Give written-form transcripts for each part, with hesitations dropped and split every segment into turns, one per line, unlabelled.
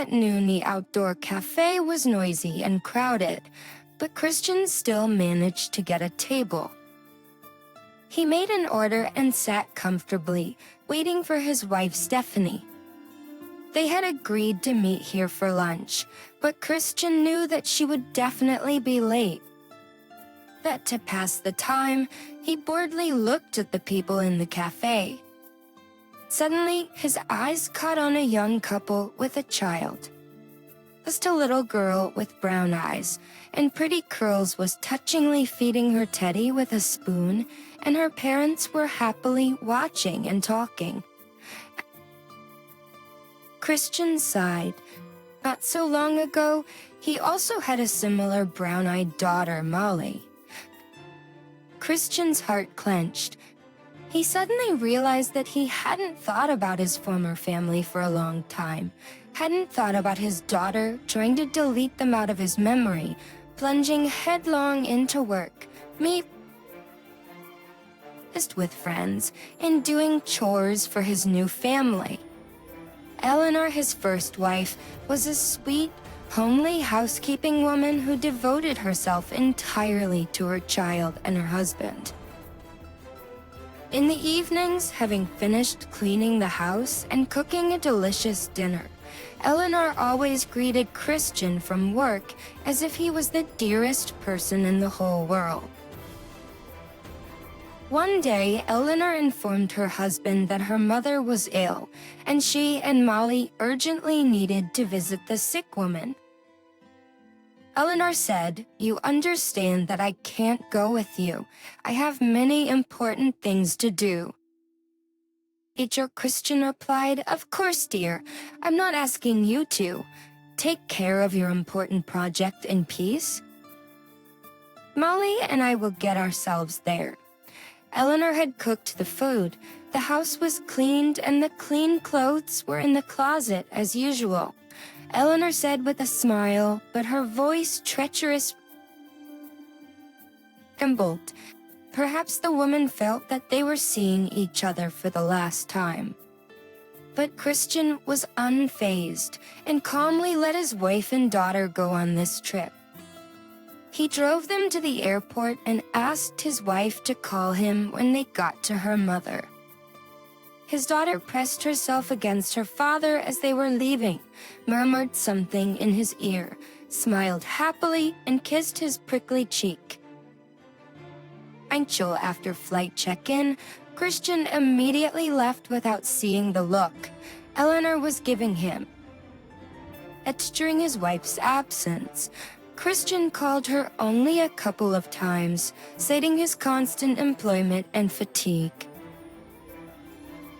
at noon the outdoor cafe was noisy and crowded, but Christian still managed to get a table. He made an order and sat comfortably, waiting for his wife Stephanie. They had agreed to meet here for lunch, but Christian knew that she would definitely be late. That to pass the time, he boredly looked at the people in the cafe. Suddenly, his eyes caught on a young couple with a child. Just a little girl with brown eyes and pretty curls was touchingly feeding her teddy with a spoon, and her parents were happily watching and talking. Christian sighed. Not so long ago, he also had a similar brown-eyed daughter, Molly. Christian's heart clenched. He suddenly realized that he hadn't thought about his former family for a long time, hadn't thought about his daughter, trying to delete them out of his memory, plunging headlong into work, just with friends, and doing chores for his new family. Eleanor, his first wife, was a sweet, homely housekeeping woman who devoted herself entirely to her child and her husband. In the evenings, having finished cleaning the house and cooking a delicious dinner, Eleanor always greeted Christian from work as if he was the dearest person in the whole world. One day, Eleanor informed her husband that her mother was ill, and she and Molly urgently needed to visit the sick woman. Eleanor said, "You understand that I can't go with you. I have many important things to do." Teacher Christian replied, "Of course, dear. I'm not asking you to. Take care of your important project in peace. Molly and I will get ourselves there." Eleanor had cooked the food, the house was cleaned, and the clean clothes were in the closet as usual. Eleanor said with a smile, but her voice treacherous trembled. Perhaps the woman felt that they were seeing each other for the last time. But Christian was unfazed and calmly let his wife and daughter go on this trip. He drove them to the airport and asked his wife to call him when they got to her mother. His daughter pressed herself against her father as they were leaving, murmured something in his ear, smiled happily, and kissed his prickly cheek. Punctual after flight check-in, Christian immediately left without seeing the look Eleanor was giving him. During his wife's absence, Christian called her only a couple of times, citing his constant employment and fatigue.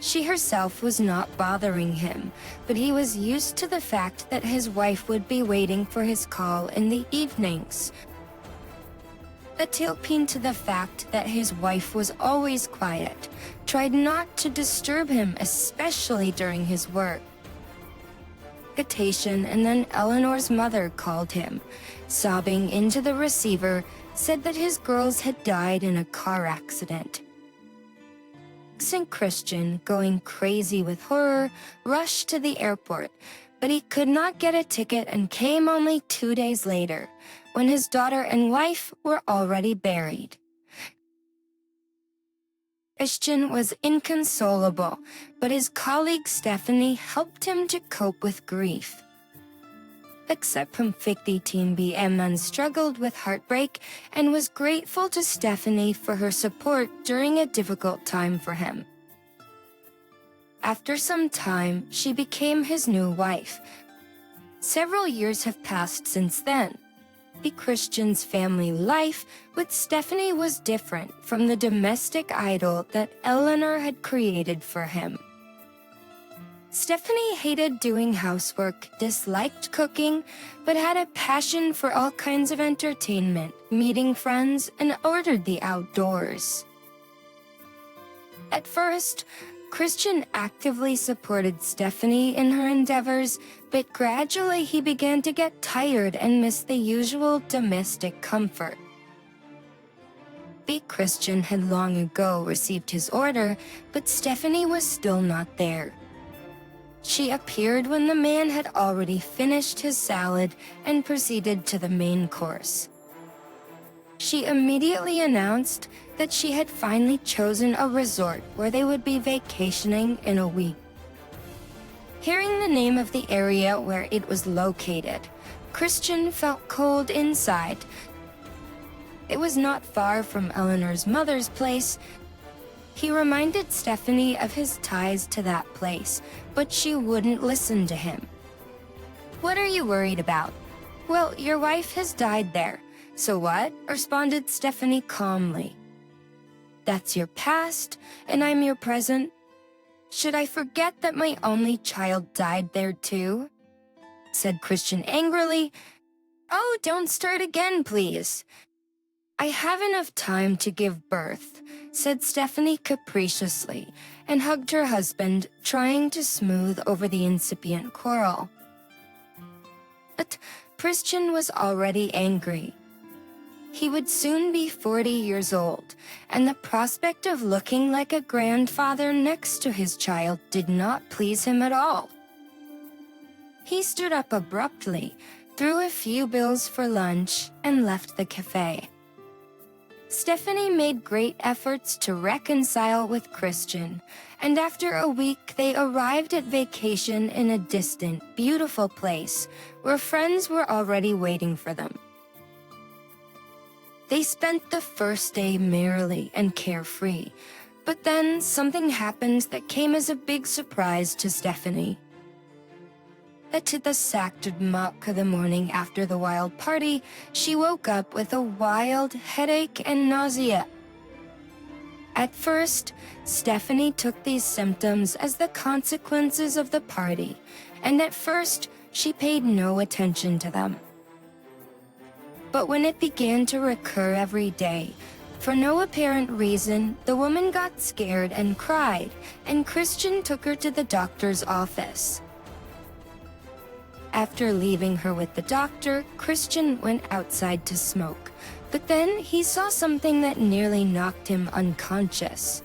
She herself was not bothering him, but he was used to the fact that his wife would be waiting for his call in the evenings. Tilting to the fact that his wife was always quiet, tried not to disturb him, especially during his work. And then Eleanor's mother called him, sobbing into the receiver, said that his girls had died in a car accident. St. Christian, going crazy with horror, rushed to the airport, but he could not get a ticket and came only 2 days later, when his daughter and wife were already buried. Christian was inconsolable, but his colleague Stephanie helped him to cope with grief. Except from 50 Team BM struggled with heartbreak and was grateful to Stephanie for her support during a difficult time for him. After some time, she became his new wife. Several years have passed since then. Christian's family life with Stephanie was different from the domestic idol that Eleanor had created for him. Stephanie hated doing housework, disliked cooking, but had a passion for all kinds of entertainment, meeting friends, and ordered the outdoors. At first, Christian actively supported Stephanie in her endeavors, but gradually he began to get tired and miss the usual domestic comfort. Christian had long ago received his order, but Stephanie was still not there. She appeared when the man had already finished his salad and proceeded to the main course. She immediately announced that she had finally chosen a resort where they would be vacationing in a week. Hearing the name of the area where it was located, Christian felt cold inside. It was not far from Eleanor's mother's place. He reminded Stephanie of his ties to that place, but she wouldn't listen to him. "What are you worried about?" "Well, your wife has died there." "So what?" responded Stephanie calmly. "That's your past, and I'm your present. Should I forget that my only child died there too?" said Christian angrily. "Oh, don't start again, please." "I have enough time to give birth," said Stephanie capriciously, and hugged her husband, trying to smooth over the incipient quarrel. But Christian was already angry. He would soon be 40 years old, and the prospect of looking like a grandfather next to his child did not please him at all. He stood up abruptly, threw a few bills for lunch, and left the cafe. Stephanie made great efforts to reconcile with Christian, and after a week they arrived at vacation in a distant, beautiful place where friends were already waiting for them. They spent the first day merrily and carefree, but then something happened that came as a big surprise to Stephanie. At the sacked muck the morning after the wild party, she woke up with a wild headache and nausea. At first, Stephanie took these symptoms as the consequences of the party, and at first, she paid no attention to them. But when it began to recur every day, for no apparent reason, the woman got scared and cried, and Christian took her to the doctor's office. After leaving her with the doctor, Christian went outside to smoke, but then he saw something that nearly knocked him unconscious.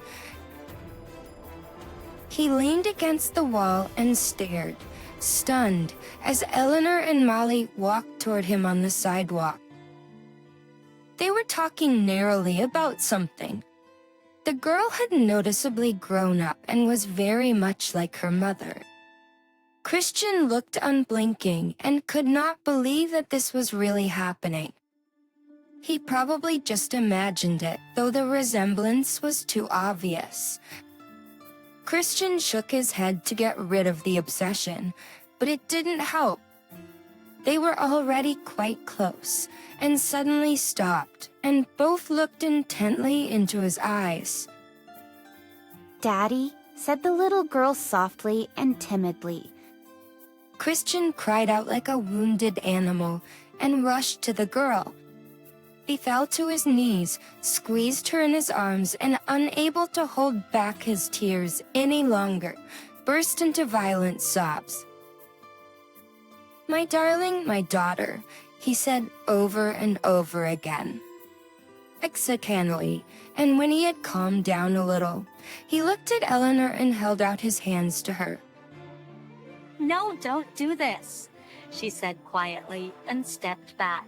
He leaned against the wall and stared, stunned, as Eleanor and Molly walked toward him on the sidewalk. They were talking narrowly about something. The girl had noticeably grown up and was very much like her mother. Christian looked unblinking and could not believe that this was really happening. He probably just imagined it, though the resemblance was too obvious. Christian shook his head to get rid of the obsession, but it didn't help. They were already quite close, and suddenly stopped, and both looked intently into his eyes.
"Daddy," said the little girl softly and timidly.
Christian cried out like a wounded animal and rushed to the girl. He fell to his knees, squeezed her in his arms, and unable to hold back his tears any longer, burst into violent sobs. "My darling, my daughter," he said over and over again. Excitingly, and when he had calmed down a little, he looked at Eleanor and held out his hands to her.
"No, don't do this," she said quietly and stepped back.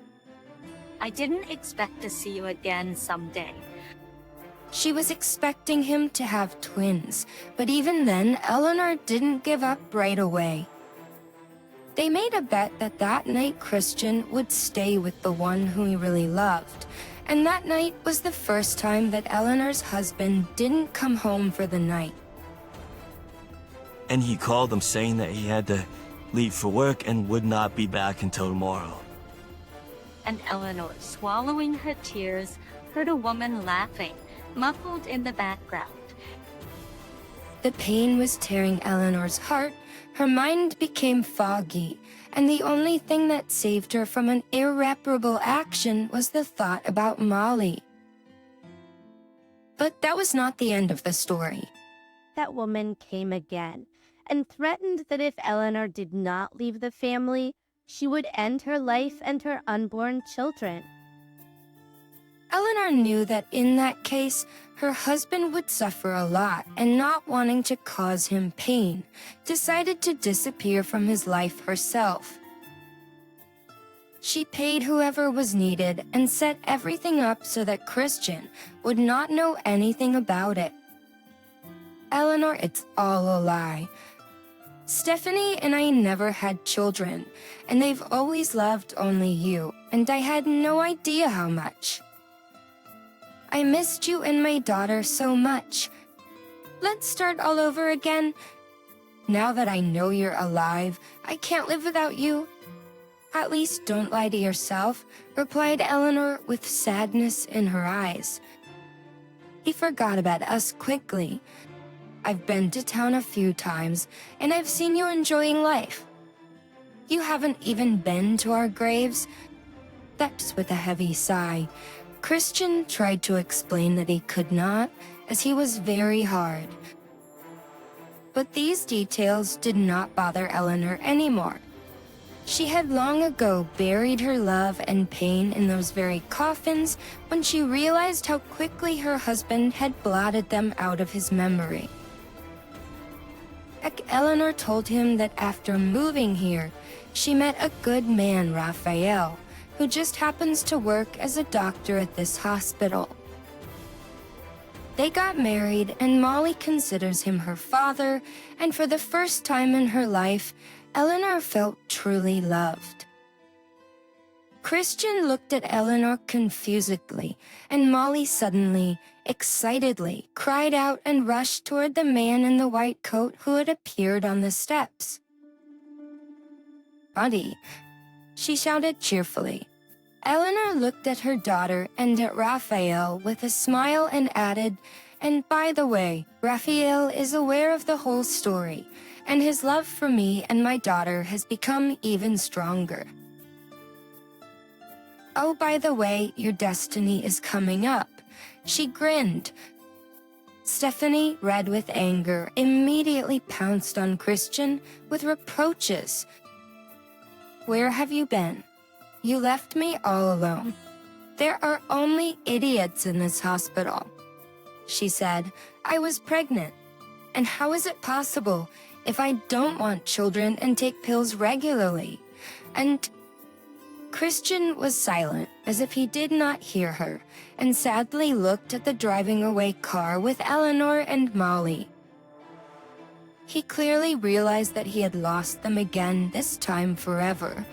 "I didn't expect to see you again someday."
She was expecting him to have twins, but even then, Eleanor didn't give up right away. They made a bet that night Christian would stay with the one whom he really loved, and that night was the first time that Eleanor's husband didn't come home for the night.
And he called them saying that he had to leave for work and would not be back until tomorrow.
And Eleanor, swallowing her tears, heard a woman laughing, muffled in the background.
The pain was tearing Eleanor's heart, her mind became foggy, and the only thing that saved her from an irreparable action was the thought about Molly. But that was not the end of the story.
That woman came again and threatened that if Eleanor did not leave the family, she would end her life and her unborn children.
Eleanor knew that in that case, her husband would suffer a lot, and not wanting to cause him pain, decided to disappear from his life herself. She paid whoever was needed and set everything up so that Christian would not know anything about it. Eleanor, it's all a lie. Stephanie and I never had children, and they've always loved only you, and I had no idea how much. I missed you and my daughter so much. Let's start all over again. Now that I know you're alive, I can't live without you. At least don't lie to yourself, replied Eleanor with sadness in her eyes. He forgot about us quickly. I've been to town a few times, and I've seen you enjoying life. You haven't even been to our graves? That's with a heavy sigh. Christian tried to explain that he could not, as he was very hard. But these details did not bother Eleanor anymore. She had long ago buried her love and pain in those very coffins when she realized how quickly her husband had blotted them out of his memory. Eleanor told him that after moving here, she met a good man, Raphael, who just happens to work as a doctor at this hospital. They got married, and Molly considers him her father, and for the first time in her life, Eleanor felt truly loved. Christian looked at Eleanor confusedly, and Molly suddenly, excitedly, cried out and rushed toward the man in the white coat who had appeared on the steps. "Buddy," she shouted cheerfully. Eleanor looked at her daughter and at Raphael with a smile and added, "And by the way, Raphael is aware of the whole story, and his love for me and my daughter has become even stronger. Oh, by the way, your destiny is coming up." She grinned. Stephanie, red with anger, immediately pounced on Christian with reproaches. "Where have you been? You left me all alone. There are only idiots in this hospital," she said. "I was pregnant. And how is it possible if I don't want children and take pills regularly? And..." Christian was silent, as if he did not hear her, and sadly looked at the driving away car with Eleanor and Molly. He clearly realized that he had lost them again, this time forever,